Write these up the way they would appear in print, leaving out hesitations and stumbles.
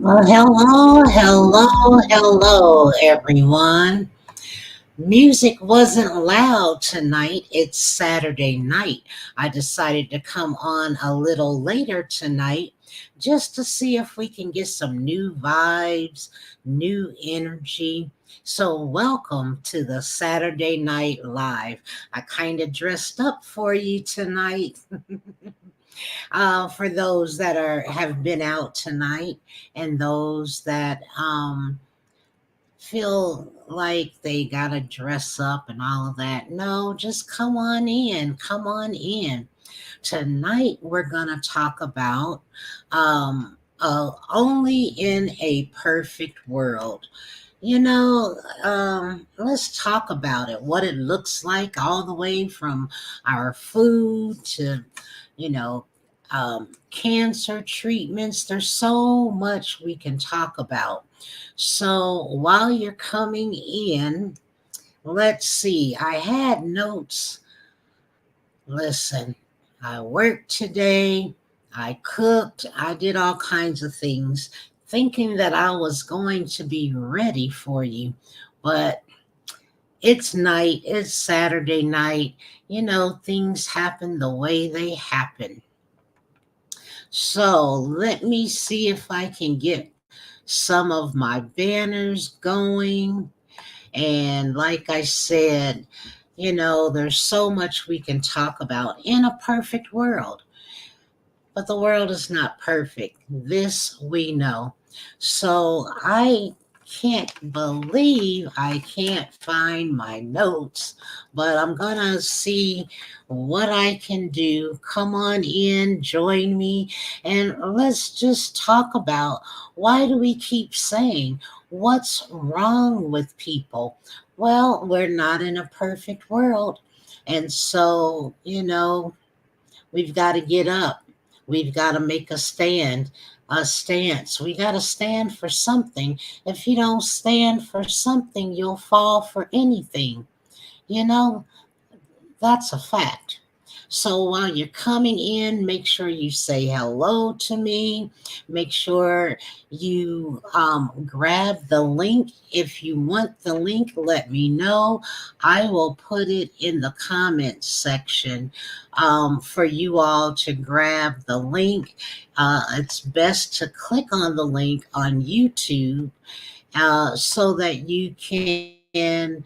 Well, hello, everyone. Music wasn't loud tonight. It's Saturday night. I decided to come on a little later tonight just to see if we can get some new vibes, new energy. So, welcome to the Saturday Night Live. I kind of dressed up for you tonight. For those that have been out tonight and those that feel like they gotta dress up and all of that. No, just come on in. Come on in. Tonight we're gonna talk about only in a perfect world. Let's talk about it. What it looks like, all the way from our food to, you know, cancer treatments. There's so much we can talk about. So while you're coming in, let's see. I had notes. Listen, I worked today. I cooked. I did all kinds of things, thinking that I was going to be ready for you. But it's night. It's Saturday night. Things happen the way they happen. So let me see if I can get some of my banners going. And like I said, there's so much we can talk about in a perfect world. But the world is not perfect. This we know. So I can't believe I can't find my notes, but I'm going to see what I can do. Come on in, join me, and let's just talk about, why do we keep saying, what's wrong with people? Well, we're not in a perfect world. And so, we've got to get up. We've got to make a stance. We got to stand for something. If you don't stand for something, you'll fall for anything. You know, that's a fact. So while you're coming in, make sure you say hello to me. Make sure you grab the link. If you want the link, let me know. I will put it in the comments section for you all to grab the link. It's best to click on the link on YouTube so that you can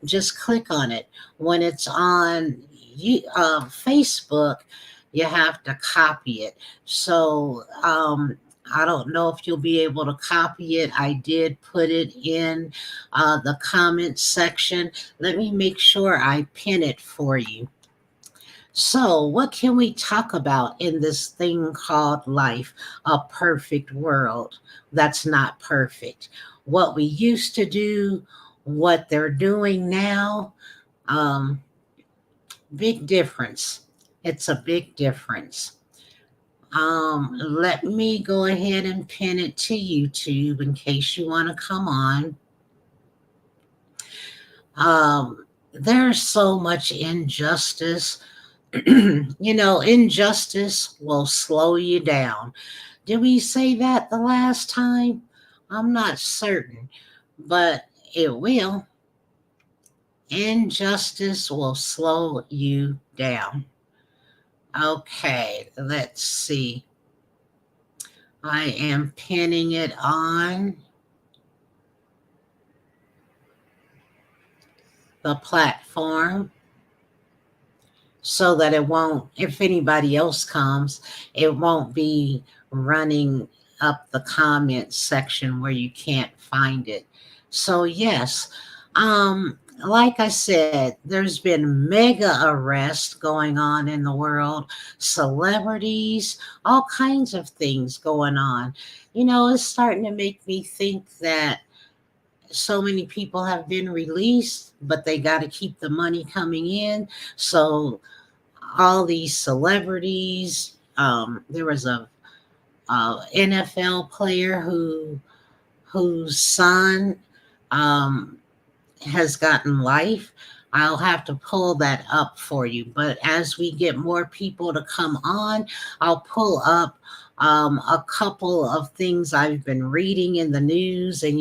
just click on it. When it's on Facebook, you have to copy it. So I don't know if you'll be able to copy it. I did put it in the comments section. Let me make sure I pin it for you. So, what can we talk about in this thing called life? A perfect world that's not perfect. What we used to do, what they're doing now, um, big difference. It's a big difference. Let me go ahead and pin it to YouTube in case you want to come on. There's so much injustice. Injustice will slow you down. Did we say that the last time? I'm not certain, but it will. Injustice will slow you down. Okay, let's see. I am pinning it on the platform so that it won't, if anybody else comes, it won't be running up the comment section where you can't find it. So yes, like I said, there's been mega arrests going on in the world, celebrities, all kinds of things going on. It's starting to make me think that so many people have been released, but they got to keep the money coming in. So all these celebrities, there was a NFL player whose son has gotten life. I'll have to pull that up for you. But as we get more people to come on, I'll pull up a couple of things I've been reading in the news. And,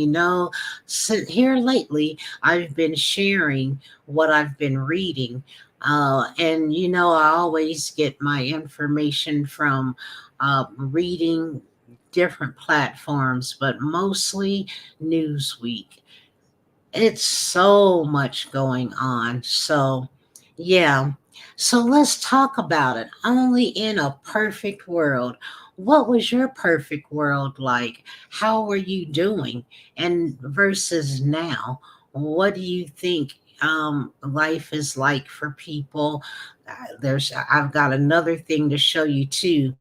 here lately, I've been sharing what I've been reading. And, I always get my information from reading different platforms, but mostly Newsweek. It's so much going on. So, yeah. So let's talk about it. Only in a perfect world. What was your perfect world like? How were you doing? And versus now, what do you think life is like for people? I've got another thing to show you too.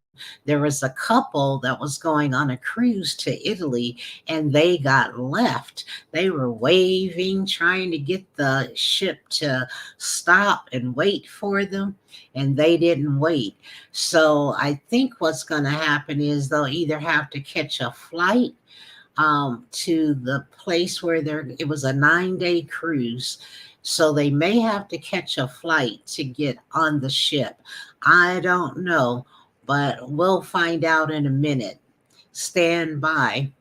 There was a couple that was going on a cruise to Italy and they got left. They were waving, trying to get the ship to stop and wait for them, and they didn't wait. So I think what's going to happen is they'll either have to catch a flight to the place where it was a 9-day cruise. So they may have to catch a flight to get on the ship. I don't know, but we'll find out in a minute. Stand by.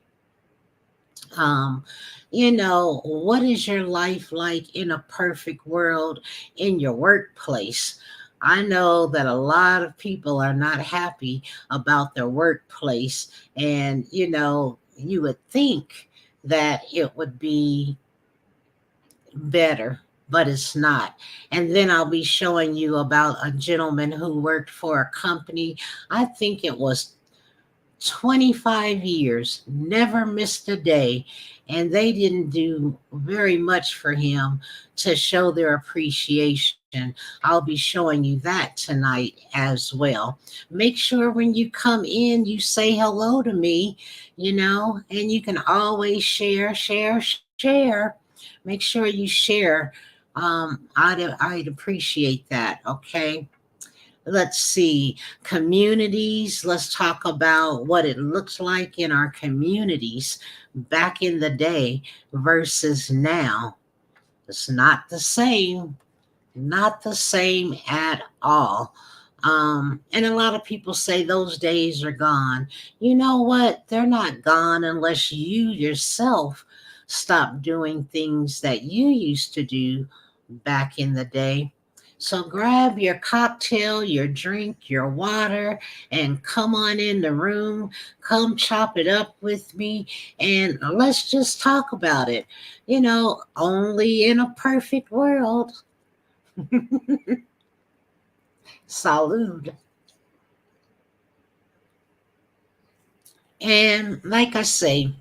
Um, what is your life like in a perfect world in your workplace? I know that a lot of people are not happy about their workplace, and you would think that it would be better, but it's not. And then I'll be showing you about a gentleman who worked for a company. I think it was 25 years, never missed a day, and they didn't do very much for him to show their appreciation. I'll be showing you that tonight as well. Make sure when you come in, you say hello to me, and you can always share, share, share. Make sure you share. I'd appreciate that. Okay. Let's see, communities. Let's talk about what it looks like in our communities back in the day versus now. It's not the same, not the same at all. And a lot of people say those days are gone. You know what? They're not gone unless you yourself stop doing things that you used to do back in the day. So grab your cocktail, your drink, your water, and come on in the room. Come chop it up with me, and let's just talk about it. Only in a perfect world. Salud. And like I say,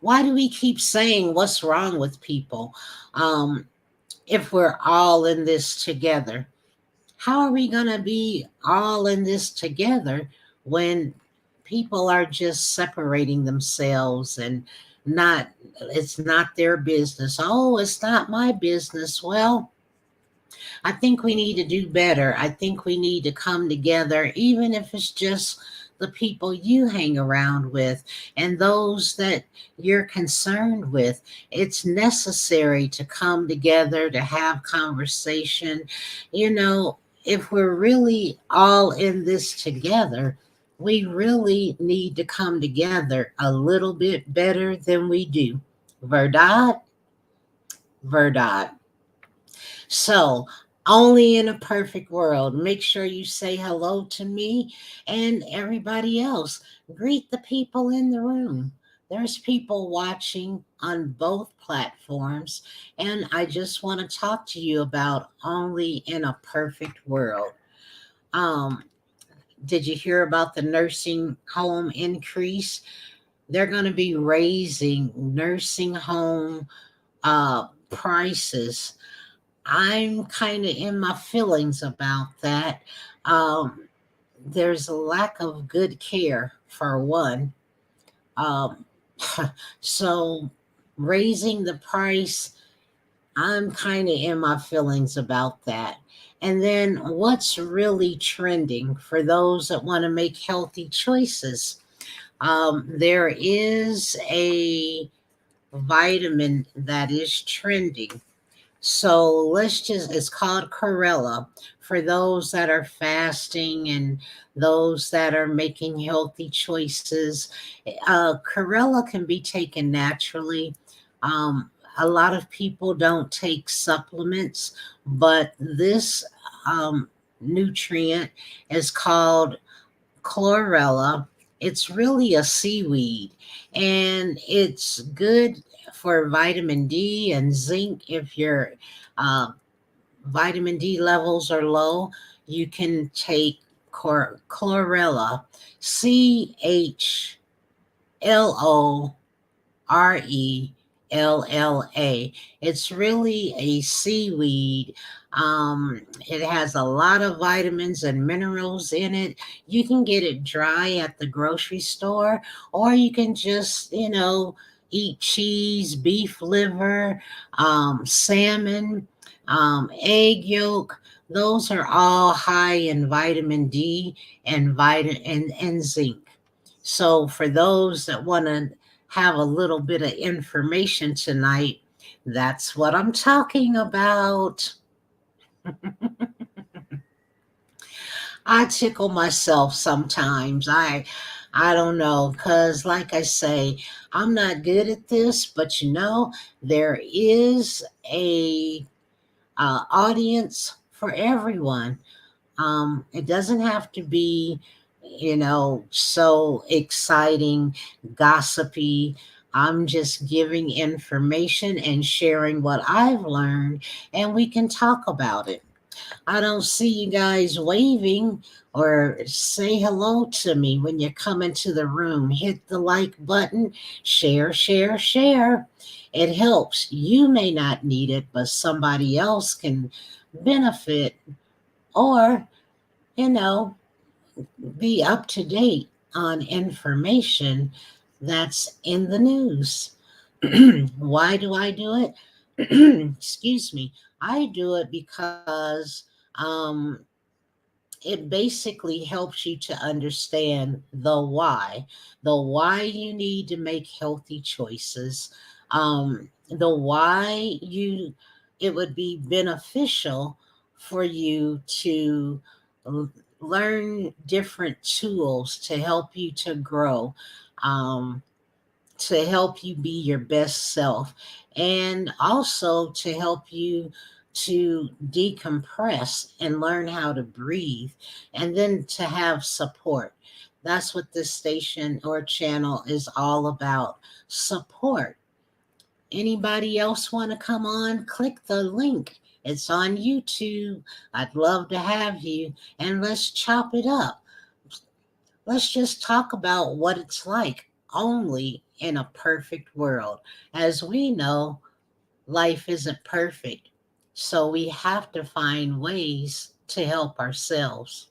why do we keep saying what's wrong with people um, if we're all in this together? How are we going to be all in this together when people are just separating themselves and not, it's not their business? Oh, it's not my business. Well, I think we need to do better. I think we need to come together, even if it's just the people you hang around with and those that you're concerned with. It's necessary to come together to have conversation. If we're really all in this together, we really need to come together a little bit better than we do. Verdad? Verdad. So, only in a perfect world, make sure you say hello to me and everybody else. Greet the people in the room. There's people watching on both platforms, and I just want to talk to you about only in a perfect world. Um, did you hear about the nursing home increase? They're going to be raising nursing home prices. I'm kind of in my feelings about that. Um, there's a lack of good care, for one. Um, so, raising the price, I'm kind of in my feelings about that. And then, what's really trending for those that want to make healthy choices? There is a vitamin that is trending. So it's called Corella for those that are fasting and those that are making healthy choices. Corella can be taken naturally. Um, a lot of people don't take supplements, but this um, nutrient is called chlorella. It's really a seaweed and it's good for vitamin D and zinc. If your uh, vitamin D levels are low, you can take chlorella, Chlorella. It's really a seaweed. It has a lot of vitamins and minerals in it. You can get it dry at the grocery store, or you can just, eat cheese, beef liver, salmon, egg yolk. Those are all high in vitamin D and and zinc. So for those that want to have a little bit of information tonight, that's what I'm talking about. I tickle myself sometimes. I don't know, cuz like I say, I'm not good at this, but there is a audience for everyone. It doesn't have to be, so exciting, gossipy. I'm just giving information and sharing what I've learned, and we can talk about it. I don't see you guys waving or say hello to me when you come into the room. Hit the like button, share, share, share. It helps. You may not need it, but somebody else can benefit or, you know, be up to date on information that's in the news. Why do I do it? Excuse me. I do it because it basically helps you to understand the why you need to make healthy choices, the why you it would be beneficial for you to l- learn different tools to help you to grow, um, to help you be your best self, and also to help you to decompress and learn how to breathe, and then to have support. That's what this station or channel is all about, support. Anybody else want to come on? Click the link. It's on YouTube. I'd love to have you, and let's chop it up. Let's just talk about what it's like only in a perfect world. As we know, life isn't perfect. So we have to find ways to help ourselves.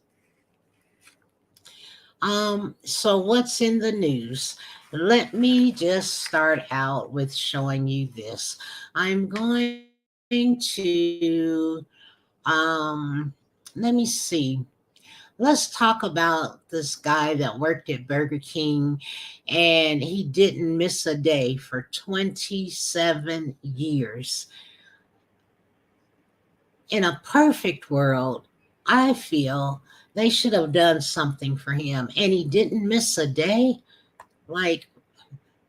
So what's in the news? Let me just start out with showing you this. I'm going to let me see. Let's talk about this guy that worked at Burger King and he didn't miss a day for 27 years. In a perfect world, I feel they should have done something for him and he didn't miss a day. Like,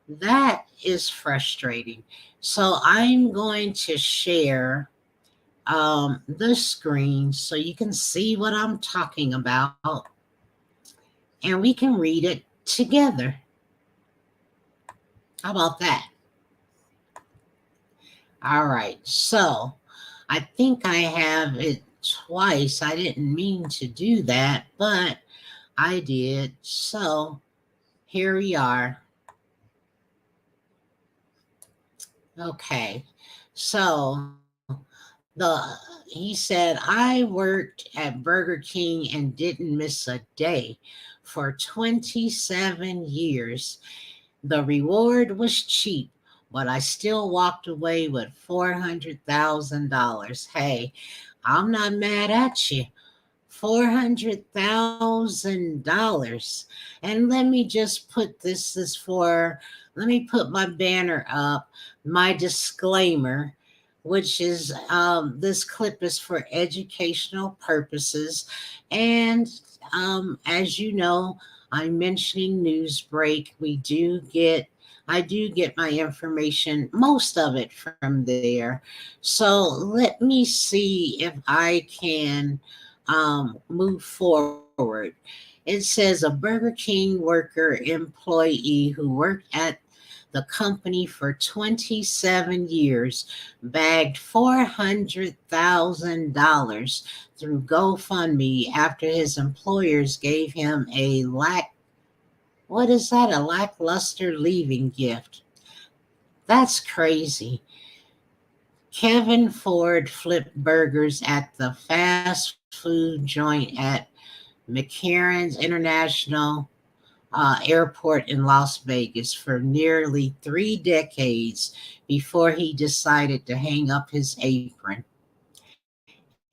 that is frustrating. So I'm going to share the screen so you can see what I'm talking about and we can read it together. How about that? All right. So I think I have it twice. I didn't mean to do that, but I did. So here we are. Okay. So he said, I worked at Burger King and didn't miss a day for 27 years. The reward was cheap, but I still walked away with $400,000. Hey, I'm not mad at you. $400,000. And let me just put let me put my banner up, my disclaimer. which is this clip is for educational purposes. And as you know, I'm mentioning Newsbreak. I do get my information, most of it from there. So let me see if I can move forward. It says a Burger King worker employee who worked at the company for 27 years bagged $400,000 through GoFundMe after his employers gave him what is that? A lackluster leaving gift. That's crazy. Kevin Ford flipped burgers at the fast food joint at McCarran's International Airport in Las Vegas for nearly 3 decades before he decided to hang up his apron.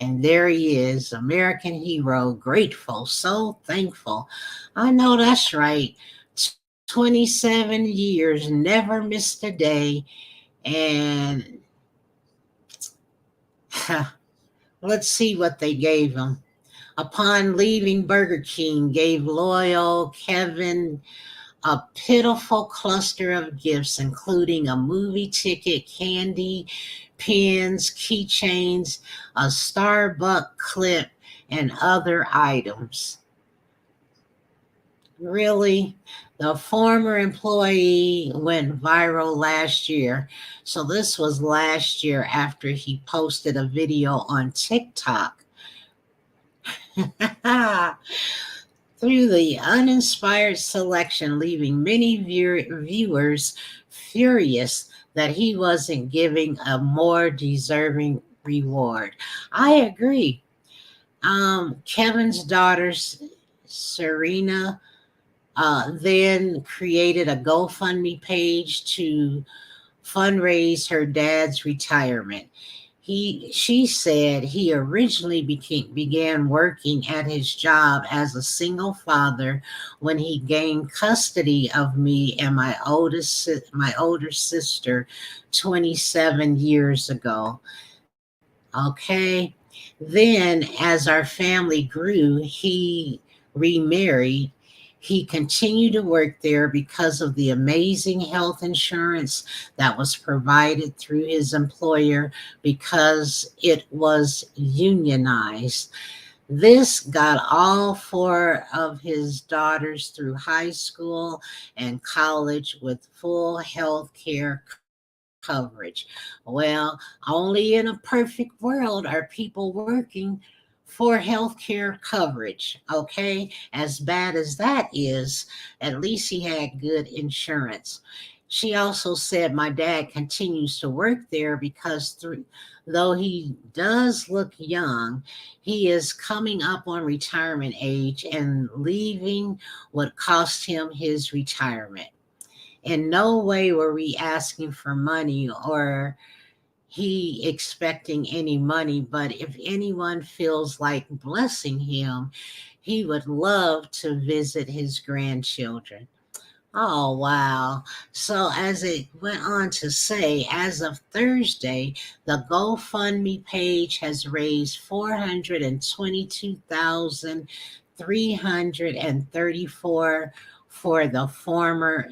And there he is, American hero, grateful, so thankful. I know that's right. 27 years, never missed a day. And let's see what they gave him. Upon leaving Burger King, gave loyal Kevin a pitiful cluster of gifts, including a movie ticket, candy, pens, keychains, a Starbucks clip, and other items. Really? The former employee went viral last year. So, this was last year after he posted a video on TikTok. Through the uninspired selection, leaving many viewers furious that he wasn't giving a more deserving reward. I agree. Kevin's daughter, Serena, then created a GoFundMe page to fundraise her dad's retirement. She said he originally began working at his job as a single father when he gained custody of me and my older sister 27 years ago. Okay. Then as our family grew, he remarried. He continued to work there because of the amazing health insurance that was provided through his employer because it was unionized. This got all four of his daughters through high school and college with full health care coverage. Well, only in a perfect world are people working for health care coverage. Okay, as bad as that is, at least he had good insurance. She also said my dad continues to work there because though he does look young, he is coming up on retirement age and leaving would cost him his retirement. In no way were we asking for money or he expecting any money, but if anyone feels like blessing him, he would love to visit his grandchildren. Oh, wow. So, as it went on to say, as of Thursday, the GoFundMe page has raised 422,334 for the former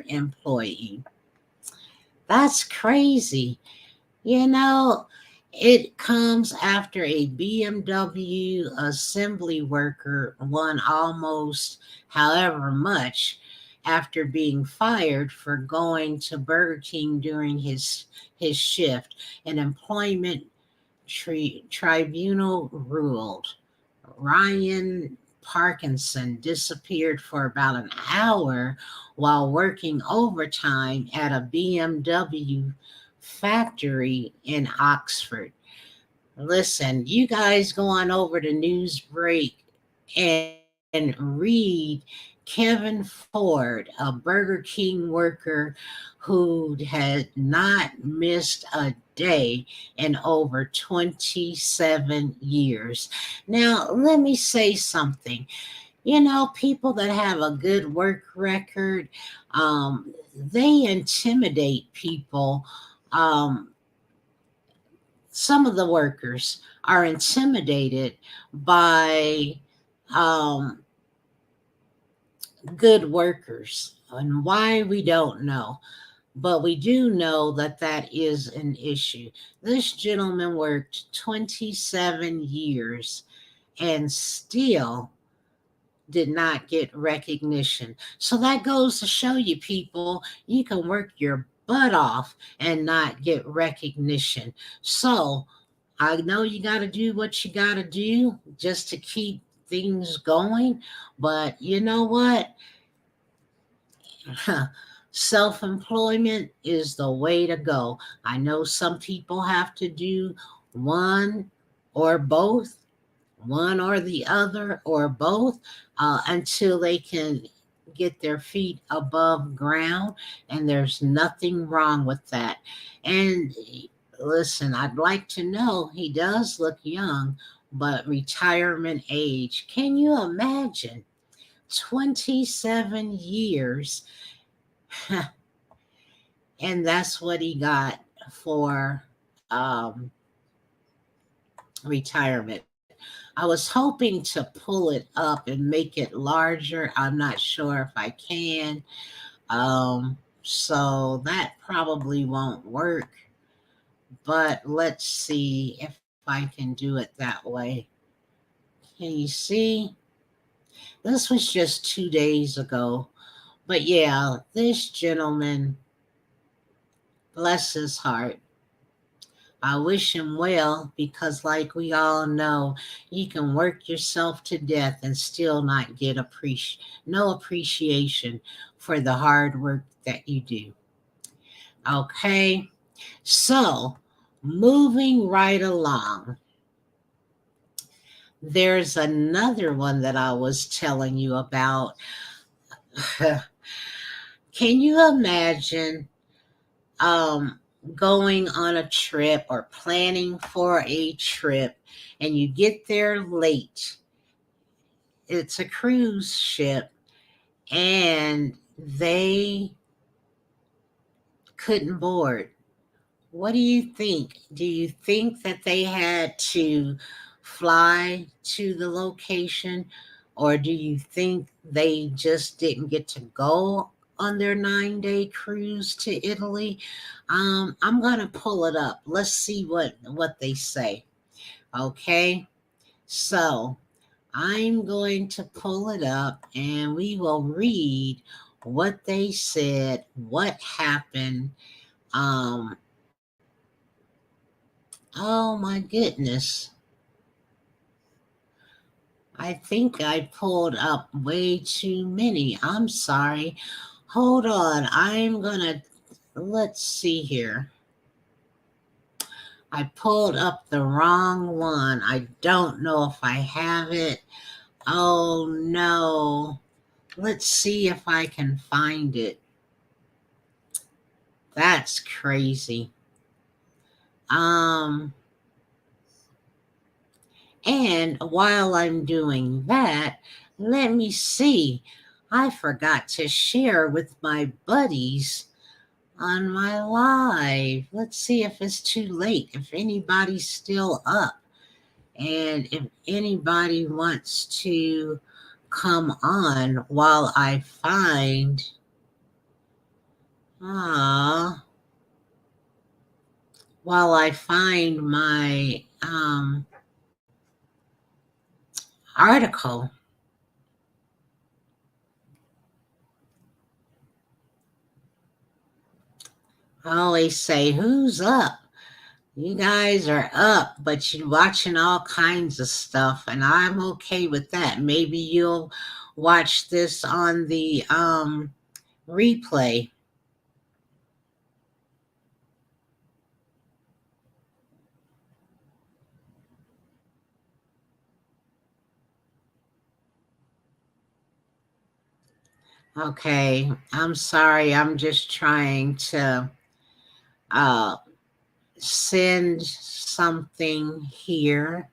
employee. That's crazy. You know, it comes after a BMW assembly worker won almost however much after being fired for going to Burger King during his shift. An employment tribunal ruled Ryan Parkinson disappeared for about an hour while working overtime at a BMW factory in Oxford. Listen, you guys go on over to Newsbreak and read Kevin Ford, a Burger King worker who had not missed a day in over 27 years. Now, let me say something. People that have a good work record, they intimidate people um, some of the workers are intimidated by um, good workers. And why, we don't know. But we do know that that is an issue. This gentleman worked 27 years and still did not get recognition. So that goes to show you, people, you can work your butt off and not get recognition. So I know you got to do what you got to do just to keep things going. But you know what? Self employment is the way to go. I know some people have to do one or both, one or the other, or both, until they can get their feet above ground. And there's nothing wrong with that. And listen, I'd like to know, he does look young, but retirement age, can you imagine? 27 years. And that's what he got for retirement. I was hoping to pull it up and make it larger. I'm not sure if I can. So that probably won't work. But let's see if I can do it that way. Can you see? This was just 2 days ago. But yeah, this gentleman, bless his heart, I wish him well, because, like we all know, you can work yourself to death and still not get no appreciation for the hard work that you do. Okay, so moving right along, there's another one that I was telling you about. Can you imagine um, going on a trip or planning for a trip and you get there late? It's a cruise ship and they couldn't board. What do you think? Do you think that they had to fly to the location, or do you think they just didn't get to go on their 9-day cruise to Italy? I'm gonna pull it up. Let's see what they say. Okay, so I'm going to pull it up and we will read what they said, what happened. Um, oh my goodness. I think I pulled up way too many. I'm sorry. Hold on. Let's see here. I pulled up the wrong one. I don't know if I have it. Oh no. Let's see if I can find it. That's crazy. Um, and while I'm doing that, let me see. I forgot to share with my buddies on my live. Let's see if it's too late, if anybody's still up, and if anybody wants to come on uh while I find my article. I always say, who's up? You guys are up, but you're watching all kinds of stuff, and I'm okay with that. Maybe you'll watch this on the replay. Okay, I'm sorry. I'm just trying to uh, send something here.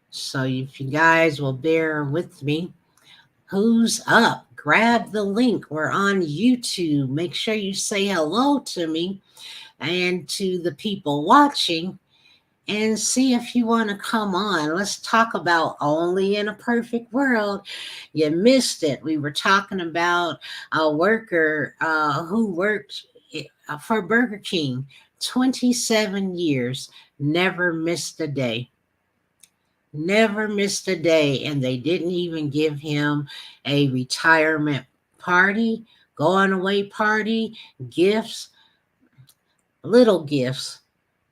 So if you guys will bear with me, who's up? grab the link. We're on YouTube. Make sure you say hello to me and to the people watching and see if you want to come on. Let's talk about Only in a Perfect World. You missed it. We were talking about a worker who worked for Burger King 27 years, never missed a day. Never missed a day. And they didn't even give him a retirement party, going away party, gifts, little gifts.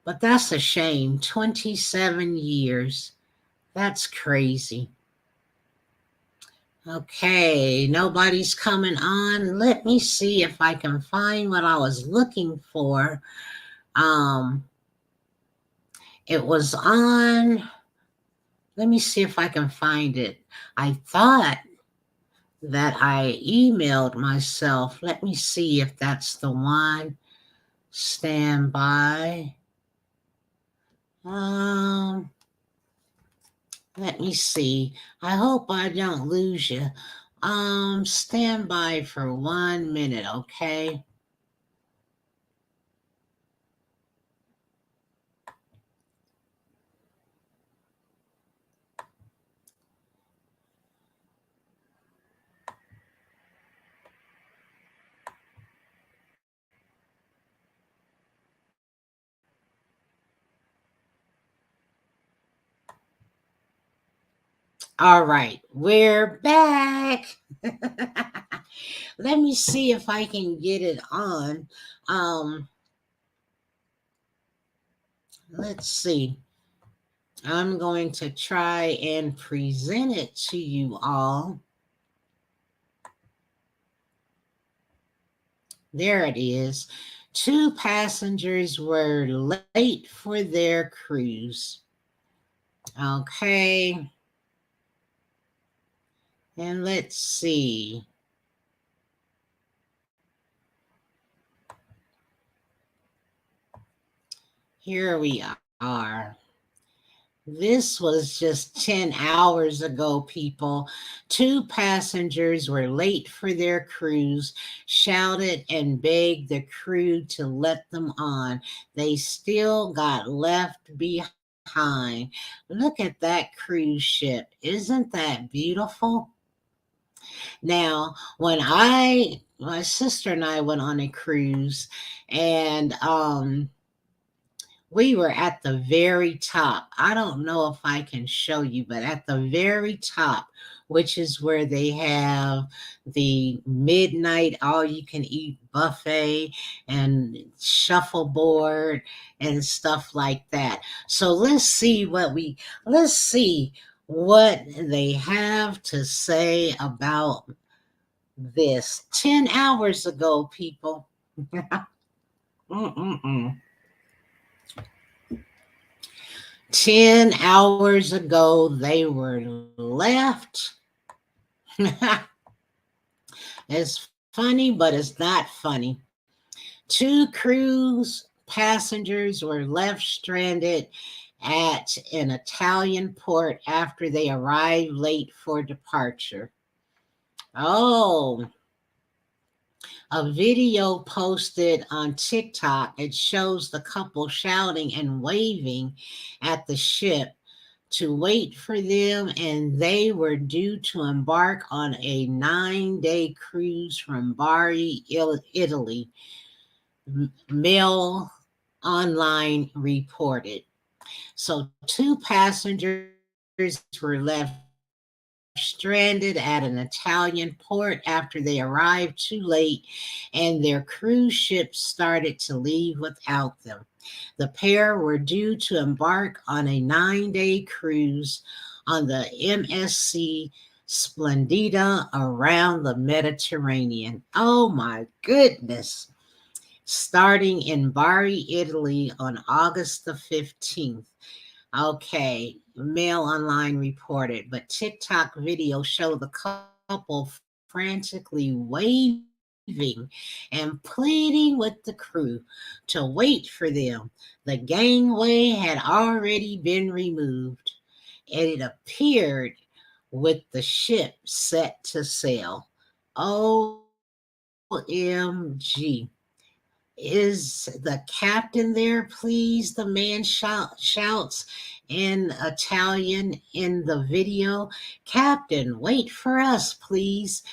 But that's a shame. 27 years. That's crazy. Okay, nobody's coming on. Let me see if I can find what I was looking for. Um, it was on, let me see if I can find it. I thought that I emailed myself. Let me see if that's the one. Stand by. Um, Let me see. I hope I don't lose you. Stand by for 1 minute, okay? All right, we're back. Let me see if I can get it on. Um, let's see. I'm going to try and present it to you all. There it is. Two passengers were late for their cruise. Okay. And let's see. Here we are. This was just 10 hours ago, people. Two passengers were late for their cruise, shouted and begged the crew to let them on. They still got left behind. Look at that cruise ship. Isn't that beautiful? Now, when my sister and I went on a cruise, and we were at the very top. I don't know if I can show you, but at the very top, which is where they have the midnight all you can eat buffet and shuffleboard and stuff like that. So let's see what they have to say about this 10 hours ago, people. Mm-mm-mm. 10 hours ago, they were left. It's funny, but it's not funny. Two cruise passengers were left stranded at an Italian port after they arrived late for departure. Oh, a video posted on TikTok. It shows the couple shouting and waving at the ship to wait for them, and they were due to embark on a 9-day cruise from Bari, Italy. Mail Online reported. So, two passengers were left stranded at an Italian port after they arrived too late and their cruise ship started to leave without them. The pair were due to embark on a 9-day cruise on the MSC Splendida around the Mediterranean. Oh my goodness. Starting in Bari, Italy on August the 15th. Okay, Mail Online reported, but TikTok video showed the couple frantically waving and pleading with the crew to wait for them. The gangway had already been removed, and it appeared with the ship set to sail. OMG. Is the captain there, please? The man shouts in Italian in the video. Captain, wait for us, please.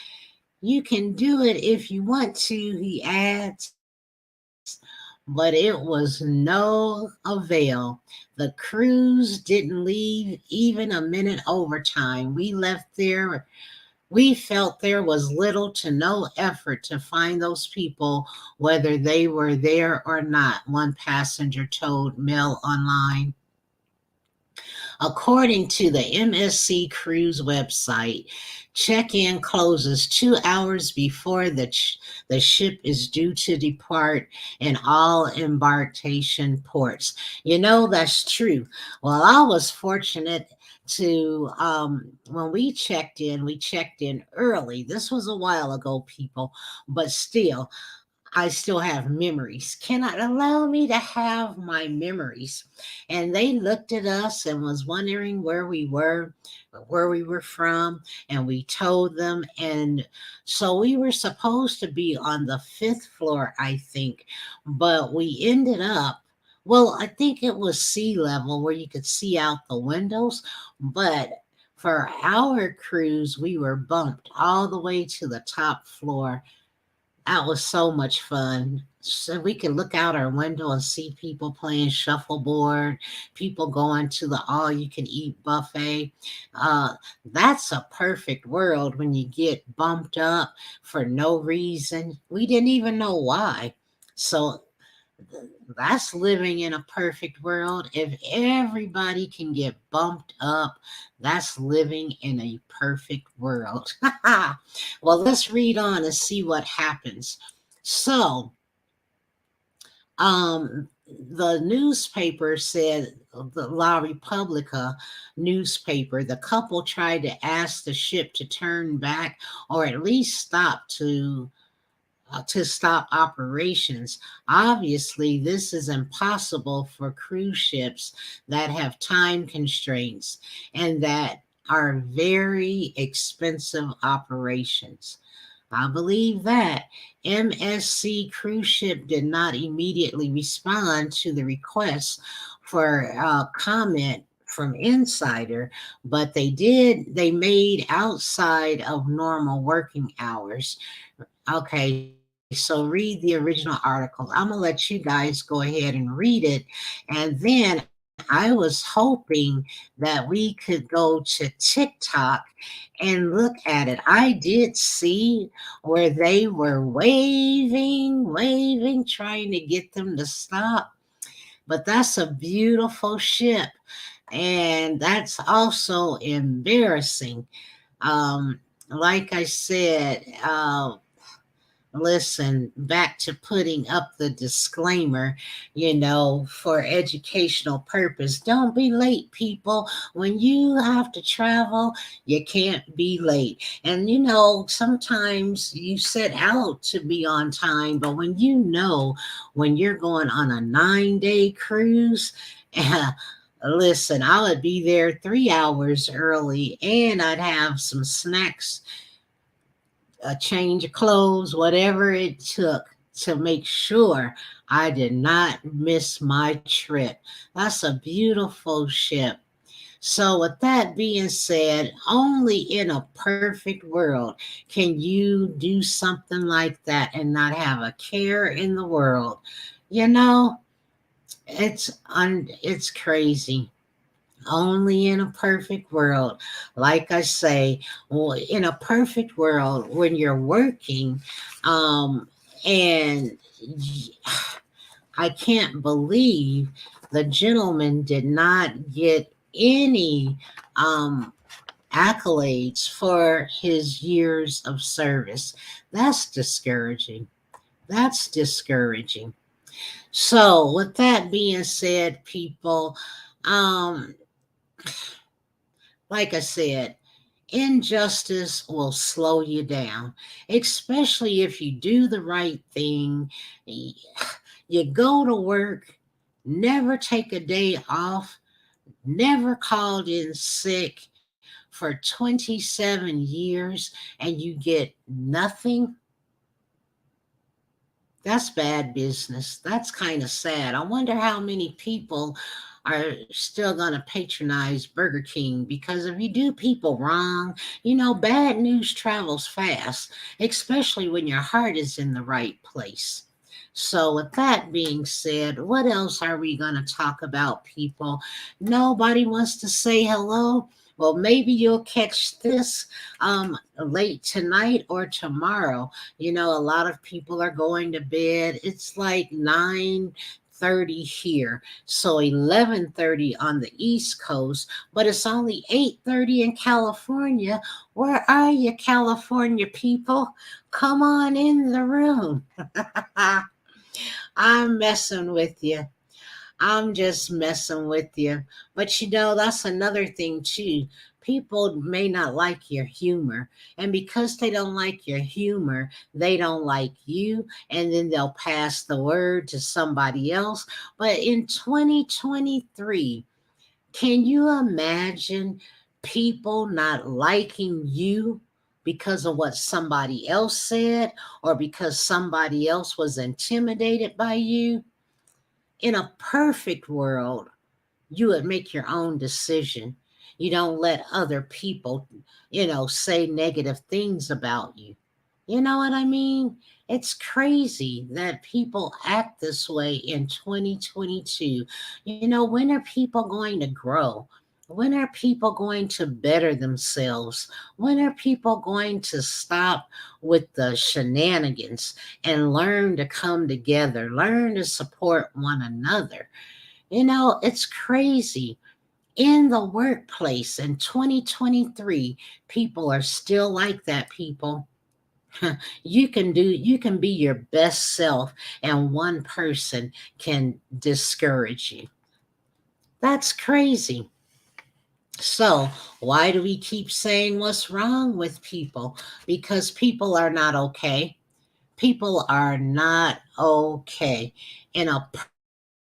You can do it if you want to, he adds. But it was no avail. The crews didn't leave even a minute overtime. We left there. We felt there was little to no effort to find those people, whether they were there or not, one passenger told Mail Online. According to the MSC Cruise website, check-in closes 2 hours before the ship is due to depart in all embarkation ports. You know, that's true. Well, I was fortunate to when we checked in early. This was a while ago, people, but still I still have memories. Cannot allow me to have my memories. And they looked at us and was wondering where we were from, and we told them. And so we were supposed to be on the fifth floor, I think, but we ended up. Well, I think it was sea level where you could see out the windows, but for our cruise, we were bumped all the way to the top floor. That was so much fun. So we could look out our window and see people playing shuffleboard, people going to the all you can eat buffet. That's a perfect world when you get bumped up for no reason. We didn't even know why. So that's living in a perfect world. If everybody can get bumped up, that's living in a perfect world. Well, let's read on and see what happens. So, the newspaper said, the La Repubblica newspaper, the couple tried to ask the ship to turn back or at least to stop operations. Obviously, this is impossible for cruise ships that have time constraints and that are very expensive operations. I believe that. MSC cruise ship did not immediately respond to the request for comment from Insider, but they made outside of normal working hours. Okay, so read the original article. I'm gonna let you guys go ahead and read it. And then I was hoping that we could go to TikTok and look at it. I did see where they were waving, trying to get them to stop. But that's a beautiful ship. And that's also embarrassing. Like I said, listen, back to putting up the disclaimer, for educational purpose. Don't be late, people. When you have to travel, you can't be late. And sometimes you set out to be on time, but when you're going on a 9-day cruise, listen, I would be there 3 hours early and I'd have some snacks, a change of clothes, whatever it took to make sure I did not miss my trip. That's a beautiful ship. So, with that being said, only in a perfect world can you do something like that and not have a care in the world. You know, it's crazy. Only in a perfect world. Like I say, well, in a perfect world, when you're working, um, and I can't believe the gentleman did not get any um, accolades for his years of service. That's discouraging. That's discouraging. So, with that being said, people, um, like I said, injustice will slow you down, especially if you do the right thing. You go to work, never take a day off, never called in sick for 27 years and you get nothing. That's bad business. That's kind of sad. I wonder how many people are still going to patronize Burger King, because if you do people wrong, bad news travels fast, especially when your heart is in the right place. So, with that being said, what else are we going to talk about, people? Nobody wants to say hello. Well, maybe you'll catch this late tonight or tomorrow. A lot of people are going to bed. It's like 9:30 here. So 11:30 on the East Coast, but it's only 8:30 in California. Where are you, California people? Come on in the room. I'm messing with you. I'm just messing with you. But that's another thing too. People may not like your humor. And because they don't like your humor, they don't like you. And then they'll pass the word to somebody else. But in 2023, can you imagine people not liking you because of what somebody else said, or because somebody else was intimidated by you? In a perfect world, you would make your own decision. You don't let other people, say negative things about you. You know what I mean? It's crazy that people act this way in 2022. When are people going to grow? When are people going to better themselves? When are people going to stop with the shenanigans and learn to come together, learn to support one another? It's crazy. In the workplace in 2023, people are still like that, people. You can be your best self, and one person can discourage you. That's crazy. So, why do we keep saying what's wrong with people? Because people are not okay. People are not okay. In a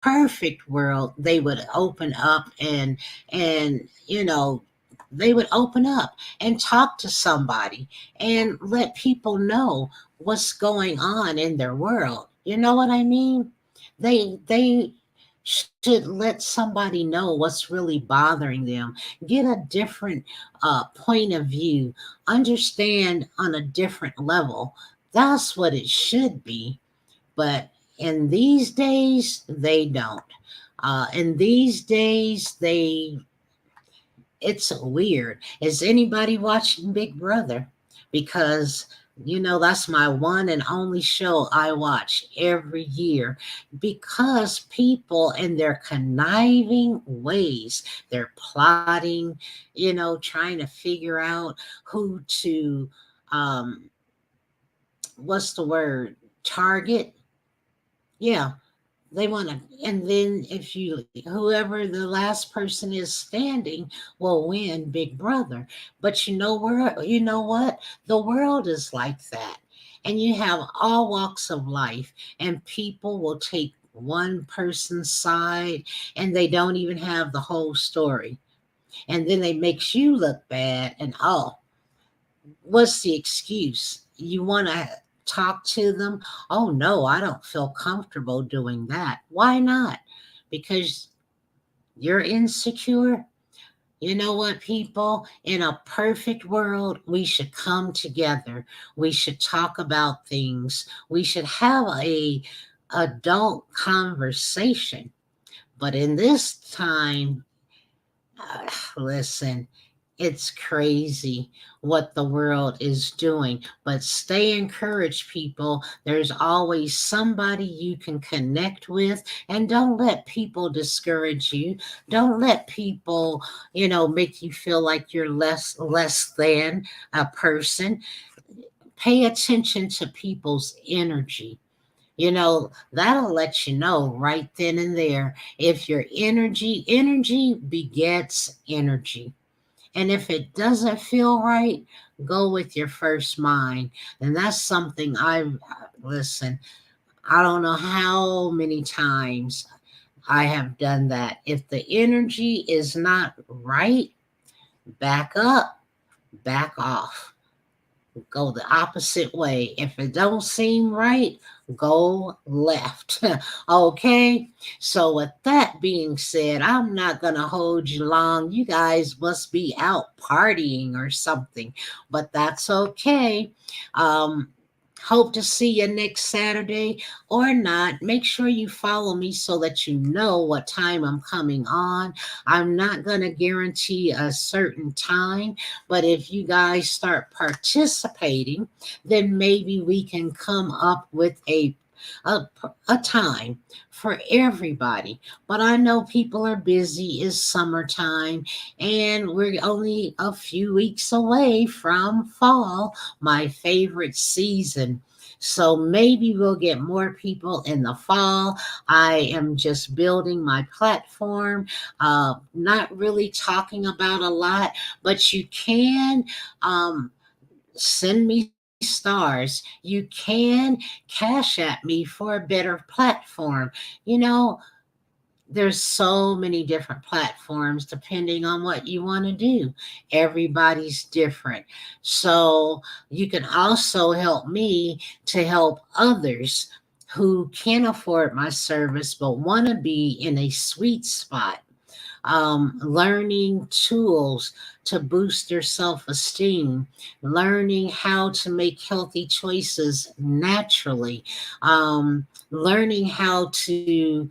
perfect world, they would open up and they would open up and talk to somebody and let people know what's going on in their world. You know what I mean? They should let somebody know what's really bothering them, get a different point of view, understand on a different level. That's what it should be. But in these days, they don't. In these days, it's weird. Is anybody watching Big Brother? Because that's my one and only show I watch every year, because people in their conniving ways, they're plotting, trying to figure out who to what's the word, target. Yeah, they want to, and then if whoever the last person is standing will win Big Brother. But you know what? The world is like that. And you have all walks of life, and people will take one person's side, and they don't even have the whole story. And then they makes you look bad, and what's the excuse? You want to talk to them? Oh, no, I don't feel comfortable doing that. Why not? Because you're insecure? You know what, people? In a perfect world, we should come together. We should talk about things. We should have a adult conversation. But in this time, listen, it's crazy what the world is doing. But stay encouraged, people. There's always somebody you can connect with. And don't let people discourage you. Don't let people, make you feel like you're less than a person. Pay attention to people's energy. That'll let you know right then and there if your energy begets energy. And if it doesn't feel right, go with your first mind. And that's something listen, I don't know how many times I have done that. If the energy is not right, back up, back off, go the opposite way. If it don't seem right, go left. Okay? So with that being said, I'm not going to hold you long. You guys must be out partying or something, but that's okay. Um Hope to see you next Saturday or not. Make sure you follow me so that you know what time I'm coming on. I'm not going to guarantee a certain time, but if you guys start participating, then maybe we can come up with a, a time for everybody. But I know people are busy. It's summertime, and we're only a few weeks away from fall, my favorite season. So maybe we'll get more people in the fall. I am just building my platform, not really talking about a lot, but you can send me stars. You can cash at me for a better platform. You know, there's so many different platforms depending on what you want to do. Everybody's different. So you can also help me to help others who can't afford my service but want to be in a sweet spot, learning tools to boost their self esteem, learning how to make healthy choices naturally, learning how to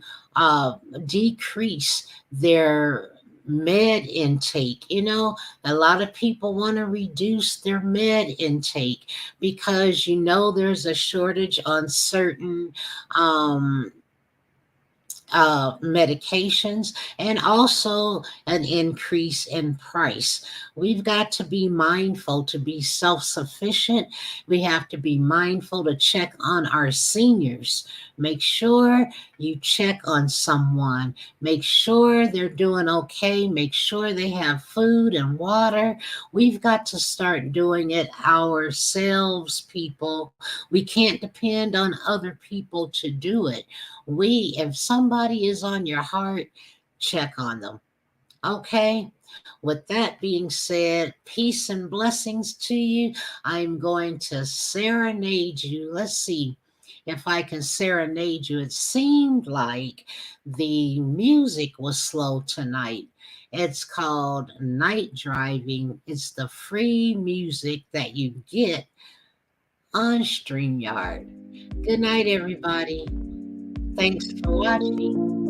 decrease their med intake. You know, a lot of people want to reduce their med intake because there's a shortage on certain medications, and also an increase in price. We've got to be mindful to be self sufficient. We have to be mindful to check on our seniors. Make sure you check on someone. Make sure they're doing okay. Make sure they have food and water. We've got to start doing it ourselves, people. We can't depend on other people to do it. If somebody is on your heart, check on them. Okay. With that being said, peace and blessings to you. I'm going to serenade you. Let's see if I can serenade you. It seemed like the music was slow tonight. It's called Night Driving. It's the free music that you get on StreamYard. Good night, everybody. Thanks for watching.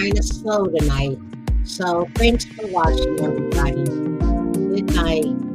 Kind of slow tonight. So thanks for watching, everybody. Good night.